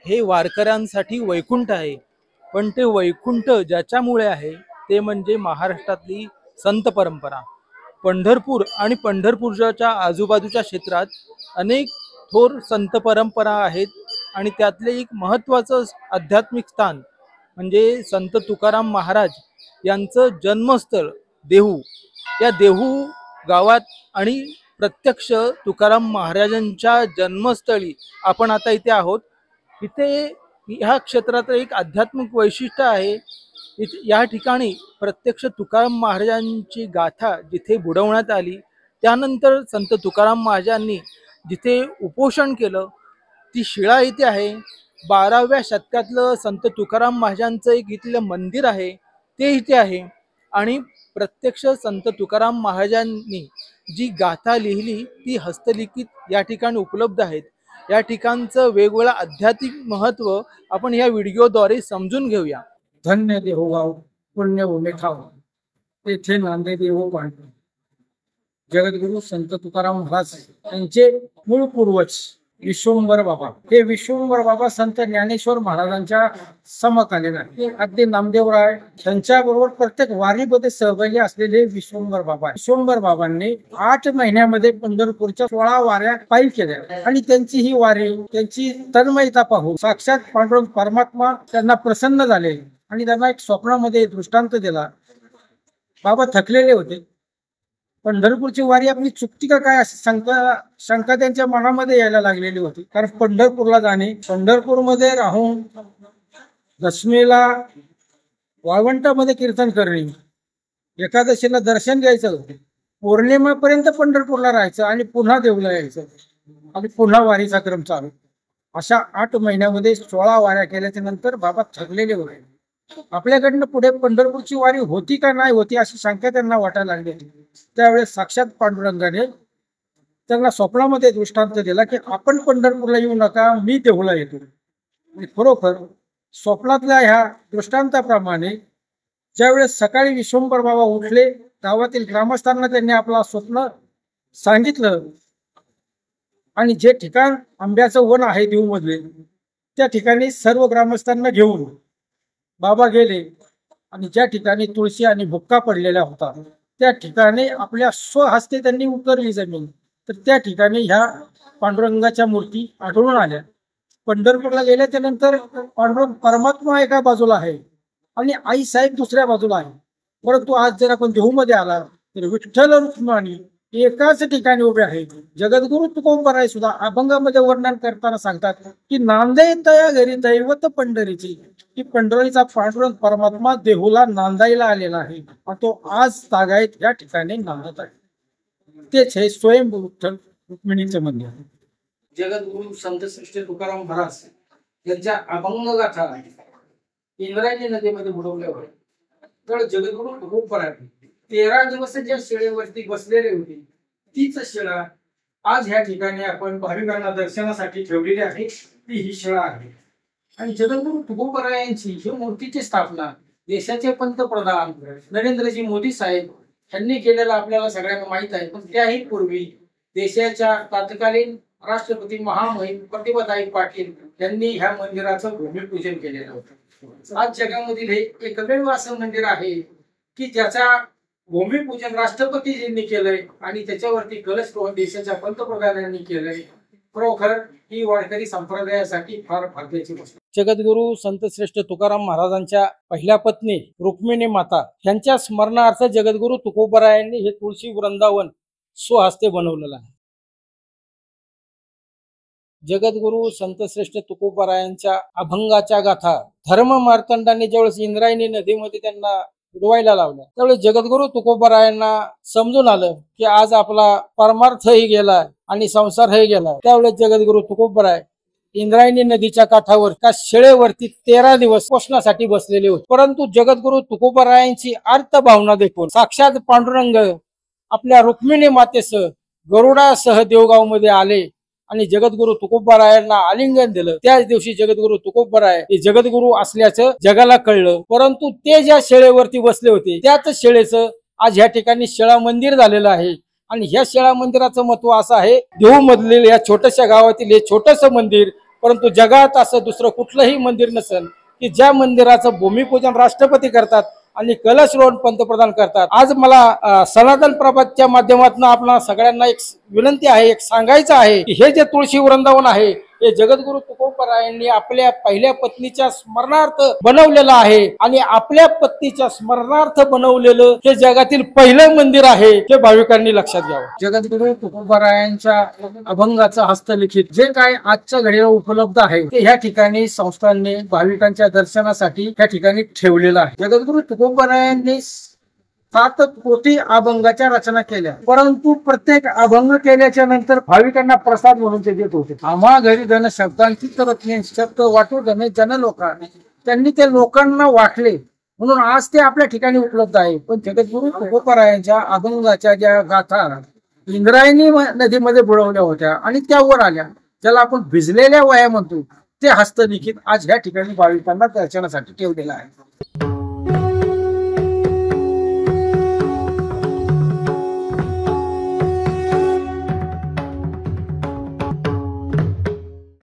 हे वारकऱ्यांसाठी वैकुंठ आहे, पण ते वैकुंठ ज्याच्यामुळे आहे ते म्हणजे महाराष्ट्रातली संत परंपरा। पंढरपूर आणि पंढरपूरच्या आजूबाजूच्या क्षेत्रात अनेक थोर संत परंपरा आहेत आणि त्यातले एक महत्त्वाचं आध्यात्मिक स्थान म्हणजे संत तुकाराम महाराज यांचं जन्मस्थळ देहू। या देहू गावात आणि प्रत्यक्ष तुकाराम महाराजांच्या जन्मस्थळी आपण आता इथे आहोत। इथे ह्या क्षेत्रात एक आध्यात्मिक वैशिष्ट्य आहे। या ठिकाणी प्रत्यक्ष तुकाराम महाराजांची गाथा जिथे बुडवण्यात आली, त्यानंतर संत तुकाराम महाराजांनी जिथे उपोषण केलं ती शिळा इथे आहे। 12व्या शतकातलं संत तुकाराम महाराजांचं एक इथलं मंदिर आहे ते इथे आहे आणि प्रत्यक्ष संत तुकाराम महाराजांनी जी गाथा लिहिली ती हस्तलिखित या ठिकाणी उपलब्ध आहेत। या ठिकाणचं वेगवेगळं आध्यात्मिक महत्त्व आपण या व्हिडिओद्वारे समजून घेऊया। धन्य देहूगाव पुण्यभूमी ठाव येथे नांदे देहू पांढरे जगद्गुरु संत तुकाराम महाराज यांचे मूळ पूर्वज विश्वंभर बाबा, हे विश्वंभर बाबा संत ज्ञानेश्वर महाराजांच्या समकालीन आहे। अगदी नामदेवराय यांच्या बरोबर प्रत्येक वारीमध्ये सहभागी असलेले विश्वंभर बाबा। विश्वंभर बाबांनी 8 महिन्यामध्ये पंढरपूरच्या 16 वाऱ्या पायी केल्या आणि त्यांची ही वारी, त्यांची तन्मयता पाहून साक्षात पांडुरंग परमात्मा त्यांना प्रसन्न झाले आणि त्यांना एक स्वप्नामध्ये दृष्टांत दिला। बाबा थकलेले होते, पंढरपूरची वारी आपली चुकती का काय अशी शंका त्यांच्या मनामध्ये यायला लागलेली होती। कारण पंढरपूरला जाणे, पंढरपूरमध्ये राहून दशमीला वाळवंटामध्ये कीर्तन करणे, एकादशीला दर्शन घ्यायचं होतं, पौर्णिमेपर्यंत पंढरपूरला राहायचं आणि पुन्हा देऊला यायचं आणि पुन्हा वारीचा क्रम चालू। अशा 8 महिन्यामध्ये 16 वाऱ्या केल्याच्या नंतर बाबा थकलेले होते। आपल्याकडनं पुढे पंढरपूरची वारी होती का नाही होती अशी शंका त्यांना वाटायला लागली। त्यावेळेस साक्षात पांडुरंगाने त्यांना स्वप्नामध्ये दृष्टांत दिला की आपण पंढरपूरला येऊ नका, मी देहूला येतो। आणि खरोखर स्वप्नातल्या ह्या दृष्टांताप्रमाणे ज्यावेळेस सकाळी विश्वंभर बाबा उठले, गावातील ग्रामस्थांना त्यांनी आपला स्वप्न सांगितलं आणि जे ठिकाण आंब्याचं वन आहे देहू मधले त्या ठिकाणी सर्व ग्रामस्थांना घेऊन बाबा गेले आणि ज्या ठिकाणी तुळशी आणि बुक्का पडलेला होता त्या ठिकाणी आपल्या स्वहस्ते त्यांनी उतरली जमीन। तर त्या ठिकाणी ह्या पांडुरंगाच्या मूर्ती आढळून आल्या। पंढरपूरला गेल्याच्या नंतर पांडुरंग परमात्मा एका बाजूला आहे आणि आई साहेब दुसऱ्या बाजूला आहे, परंतु आज जर आपण देहूमध्ये आला तर विठ्ठल रुक्मिणी एकाच ठिकाणी उभे आहेत। जगद्गुरु तुकोबराय सुद्धा अभंगामध्ये वर्णन करताना सांगतात की नांदे तया घरी दैवत पंढरीची, की पंढरीचा पांडुरंग परमात्मा देहूला नांदायला आलेला आहे आणि तो आज तागायत या ठिकाणी नांदत आहे। तेच हे स्वयंभू विठ्ठल रुक्मिणीचे मंदिर। जगद्गुरु संत श्रेष्ठ तुकाराम महाराज यांच्या अभंग गाथा इंद्रायणी नदीमध्ये बुडवल्या होत्या। तर जगद्गुरु तुकोबराय 13 दिवस ज्या शिळेवरती बसलेले होते तीच शिळा आज ह्या ठिकाणी आपण भाविकांना दर्शनासाठी ठेवलेली आहे। ती ही शिळा आहे आणि जगद्गुरु तुकोबरायांची ही मूर्तीची स्थापना देशाचे पंतप्रधान नरेंद्रजी मोदी साहेब यांनी केलेला आपल्याला सगळ्यांना माहित आहे। पण त्याही पूर्वी देशाच्या तत्कालीन राष्ट्रपती महामहिम प्रतिभाताई पाटील यांनी ह्या मंदिराचं भूमिपूजन केलेलं होतं। आज जगामधील हे एकमेव असं मंदिर आहे की ज्याचा भूमिपूजन राष्ट्रपतीजींनी केलंय आणि त्याच्यावरती कलश देशाच्या पंतप्रधानांनी केलंय। खरोखर ही वारकरी संप्रदायासाठी फार भाग्याची गोष्ट। जगद्गुरु संत श्रेष्ठ तुकाराम महाराजांच्या पहिल्या पत्नी रुक्मिणी माता यांच्या स्मरणार्थ जगद्गुरु तुकोबरायांनी हे तुळशी वृंदावन स्वहस्ते बनवलेलं आहे। जगद्गुरु संत श्रेष्ठ तुकोबरायांच्या अभंगाच्या गाथा धर्म मार्तंडांनी ज्यावेळेस इंद्रायणी नदीमध्ये त्यांना बुडवायला लावल्या त्यावेळेस जगद्गुरु तुकोबरायांना समजून आलं की आज आपला परमार्थही गेलाय आणि संसारही गेलाय। त्यावेळेस जगद्गुरु तुकोबराय इंद्रायणी नदीच्या काठावर त्या शिळेवरती 13 दिवस पोषणासाठी बसलेले होते। परंतु जगद्गुरु तुकोबरायांची अर्थ भावना देखून साक्षात पांडुरंग आपल्या रुक्मिणी मातेसह गरुडासह देवगाव मध्ये आले आणि जगद्गुरु तुकोबरायांना आलिंगन दिलं। त्याच दिवशी जगद्गुरु तुकोबराय हे जगद्गुरु असल्याचं जगाला कळलं। परंतु ते ज्या शिळेवरती बसले होते त्याच शिळेचं आज ह्या ठिकाणी शिळा मंदिर झालेलं आहे आणि ह्या शिळा मंदिराचं महत्व असं आहे, देहू मधील या छोट्याशा गावातील हे छोटस मंदिर परंतु जगात असं दुसरं कुठलंही मंदिर नसेल की ज्या मंदिराचं भूमिपूजन राष्ट्रपती करतात आणि कलशरोहण पंतप्रधान करतात. आज मला सनातन प्रभातच्या माध्यमातून आपल्या सगळ्यांना एक विनंती आहे, एक सांगायचं आहे की हे जे तुळशी वृंदावन आहे हे जगद्गुरु तुकोबरायांनी आपल्या पहिल्या पत्नीच्या स्मरणार्थ बनवलेलं आहे आणि आपल्या पत्नीच्या स्मरणार्थ बनवलेलं हे जगातील पहिलं मंदिर आहे हे भाविकांनी लक्षात घ्यावं. जगद्गुरु तुकोबरायांच्या अभंगाचं हस्तलिखित जे काय आजच्या घडीला उपलब्ध आहे ते ह्या ठिकाणी संस्थांनी भाविकांच्या दर्शनासाठी या ठिकाणी ठेवलेलं आहे. जगद्गुरु तुकोबरायांनी 7 कोटी अभंगाच्या रचना केल्या, परंतु प्रत्येक अभंग केल्याच्या नंतर भाविकांना प्रसाद म्हणून ते देत होते. आम्हा घरी धन शब्दांची तरत्ने शब्द वाटू धने जन लोकांनी, त्यांनी ते लोकांना वाटले म्हणून आज ते आपल्या ठिकाणी उपलब्ध आहे. पण जगद्गुरु तुकोबरायांच्या अभंगाच्या ज्या गाथा इंद्रायणी नदीमध्ये बुडवल्या होत्या आणि त्या वर आल्या, ज्याला आपण भिजलेल्या वया म्हणतो, ते हस्तलिखित आज ह्या ठिकाणी भाविकांना दर्शनासाठी ठेवलेलं आहे.